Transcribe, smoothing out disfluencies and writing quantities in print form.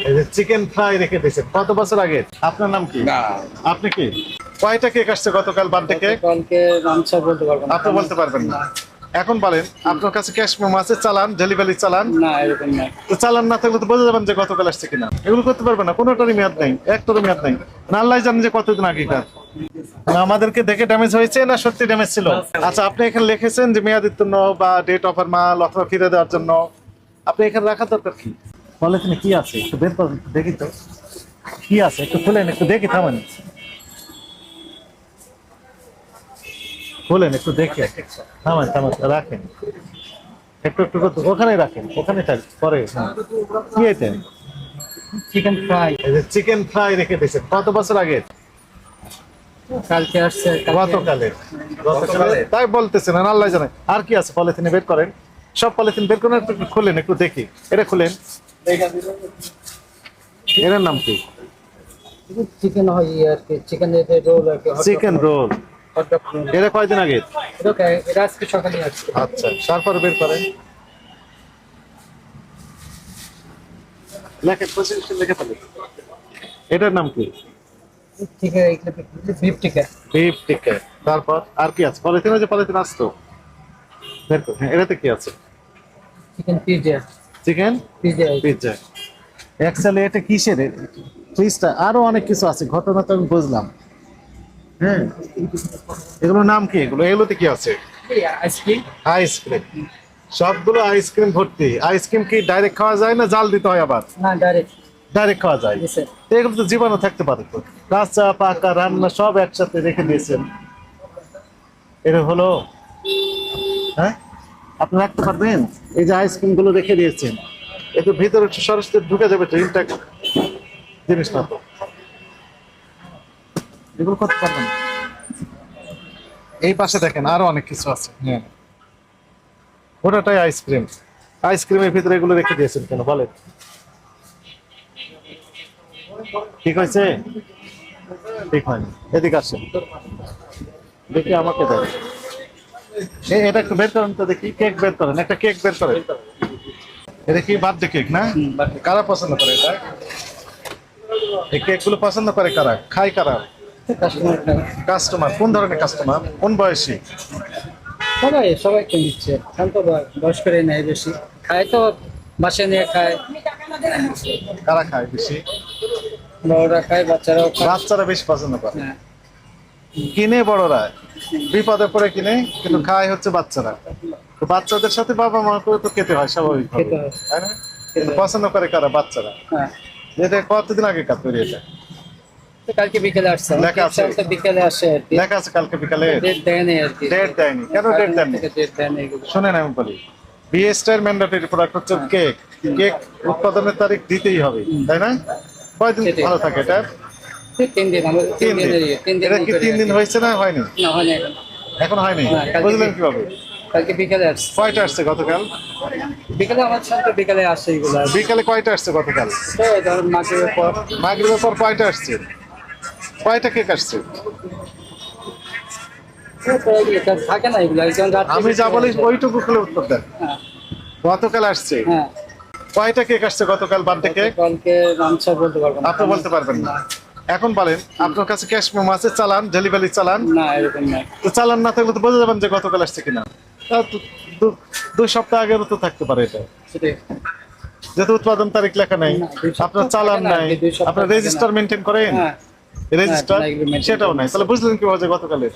এই যে chicken fry রেখে দিয়েছেন কত বছর আগে? আপনার নাম কি? না, আপনি কি? কয়টা কেক আসছে গতকাল বার্থডে কেক? কালকে নামটা বলতে পারবো না। আপনি বলতে পারবেন না। এখন বলেন আপনার কাছে ক্যাশ মেমো আছে, চালান, ডেলিভারি চালান? না, এরকম না। তো চালান না থাকলে তো বোঝা যাবেন যে গতকাল আসছে কিনা। এগুলো করতে পারবেন না, কোনোটারই মেয়াদ নেই, একটারও মেয়াদ নেই। না আল্লাহ জানেন যে কতদিন আগেকার। আমাদেরকে দেখে ড্যামেজ হয়েছে না সত্যি ড্যামেজ ছিল? আচ্ছা, আপনি এখানে লিখেছেন যে মেয়াদোত্তীর্ণ বা ডেট অফার মাল অথবা ফিরে দেওয়ার জন্য। আপনি এখানে রাখার দরকার কি? পলিথিনে কি আছে একটু বের করেন, দেখি তো কি আছে, একটু খুলেন, একটু দেখি, থামেন, খুলেন একটু দেখি, থামেন থামেন, রাখেন একটু একটু করে ওখানে রাখেন, ওখানে থাক পরে। কি এটা? চিকেন ফ্রাই এই যে চিকেন ফ্রাই রেখে দিয়েছেন কত বছর আগে? কালকে আসছে। গতকালের। তাই বলতেছেন না আল্লাহ জানে। আর কি আছে পলিথিনে? বের করেন, সব পলিথিন বের করেন, একটু খুলেন, একটু দেখি। এটা খুলেন, এর নাম কি? চিকেন হয় আর কি, চিকেন রোল আর কি। Chicken roll. এটা কয়দিন আগে? এটা আজকে সকালে আসছে। আচ্ছা, তারপর বের করেন, লেখেন, প্রেসক্রিপশন লিখে ফেলেন। এটার নাম কি? ঠিক আছে, বিফ টিকা। বিফ টিক্কা। তারপর আর কি আছে পলিথিনে? যে পলিথিন আসতো বের কর। হ্যাঁ, এটাতে কি আছে? Chicken pizza. Chicken pizza. Pizza. Actually এটা কিসের ফ্রিজটা? আরো অনেক কিছু আছে, ঘটনা তো আমি বুঝলাম। হ্যাঁ, এগুলোর নাম কি? এগুলোতে কি আছে? আইসক্রিম। আইসক্রিম। সবগুলো আইসক্রিম ভর্তি। আইসক্রিম কি ডাইরেক্ট খাওয়া যায় না জাল দিতে হয়? আবার না, ডাইরেক্ট। ডাইরেক্ট খাওয়া যায়। জি স্যার। এগুলো তো জীবাণু থাকতে পারে, তো কাঁচা পাকা রান্না সব একসাথে রেখে দিয়েছেন। এটা হলো, হ্যাঁ, আপনি রাখতে পারবেন? এই যে আইসক্রিম গুলো রেখে দিয়েছেন, একটু ভিতরে সরাসরি ঢুকে যাবে তো, ইনট্যাক্ট জিনিস না তো, এগুলো করতে পারবেন না। এই পাশে দেখেন আরো অনেক কিছু আছে। হ্যাঁ, ওটাটাই আইসক্রিম। আইসক্রিমের ভিতরে এগুলো রেখে দিয়েছেন কেন বলেন? ঠিক হয়েছে? ঠিক হয়নি। এদিকে আসেন, দেখি, আমাকে দেন। এটা একটু বের করেন তো দেখি, কেক বের করেন, একটা কেক বের করেন। এটা কি বার্থডে কেক না? কারা পছন্দ করে এটা? এই কেক গুলো পছন্দ করে কারা, খায় কারা? কাস্টমার। কাস্টমার। কোন ধরনের কাস্টমার, কোন বয়সী? সবাই তো নিচ্ছে, শান্ত বয়স করে নেয় বেশি, খায় তো বাসায় নিয়ে খায়। কারা খায় বেশি? বড়রা খায়, বাচ্চারাও খায়। বাচ্চারা বেশি পছন্দ করে। হ্যাঁ। কিনে বড়রা, বিপদে পড়ে কিনে, কিন্তু খায় হচ্ছে বাচ্চারা। তো বাচ্চাদের সাথে বাবা মা করে তো খেতে হয় স্বাভাবিক, খেতে হয়। তাই না? কিন্তু পছন্দ করে কারা? বাচ্চারা। হ্যাঁ। এটা কতদিন আগে কাজ তৈরি? এটা তো কালকে বিকেলে আসছে। লেখা আছে? তো বিকেলে আসে আর কি। লেখা আছে কালকে বিকালে। ডেট দেয়নি আর কি। ডেট দেয়নি কেন? ডেট দেয়নি, ডেট দেয়নি এগুলো। শোনেন আমি বলি, বিএসটার ম্যান্ডেটরি প্রোডাক্ট হচ্ছে কেক। কেক উৎপাদনের তারিখ দিতেই হবে, তাই না? কয়দিন সেটাই। ভালো থাকে এটা? 3 দিন। আমাদের 3 দিন। 3 দিন। এটা কি 3 দিন হয়েছে না হয়নি? না, হয় না এখন। এখন হয়নি। না, কালকে বুঝলেন কিভাবে? কালকে বিকেলে আসছে। কয়টা আসছে গতকাল? বিকেলে আমার সাথে বিকেলে আসছে এগুলো। বিকালে কয়টা আসছে গতকাল? তো ধরুন মাগরিবের পর। মাগরিবের পর কয়টা আসছে? কয়টা কেক আসছে? এটা থাকে না এগুলো, একজন রাত্রে আমি যা বলি ওইটুকু খুলে উত্তর দেন। হ্যাঁ। গতকাল আসছে। হ্যাঁ। কয়টা কেক আসছে গতকাল বার্থডে কেক? কালকে নামটা বলতে পারবো না। আপনি বলতে পারবেন না। এখন বলেন আপনার কাছে ক্যাশ মেমো আছে, চালান, ডেলিভারি চালান? না, এরকম না। তো চালান না থাকলে তো বোঝা যাবেন যে গতকাল আসছে কিনা। তা তো 2 সপ্তাহ আগেরও তো থাকতে পারে এটা, সেটাই। যেহেতু উৎপাদন তারিখ লেখা নেই, না, 2 সপ্তাহ আপনার চালান থাকে না, নাই, 2 সপ্তাহ আপনার থাকে না। রেজিস্টার মেনটেন করেন? হ্যাঁ। রেজিস্টার হ্যাঁ, এগুলো maintain সেটাও করি। নাই, তাহলে বুঝলেন কিভাবে যে গতকালের?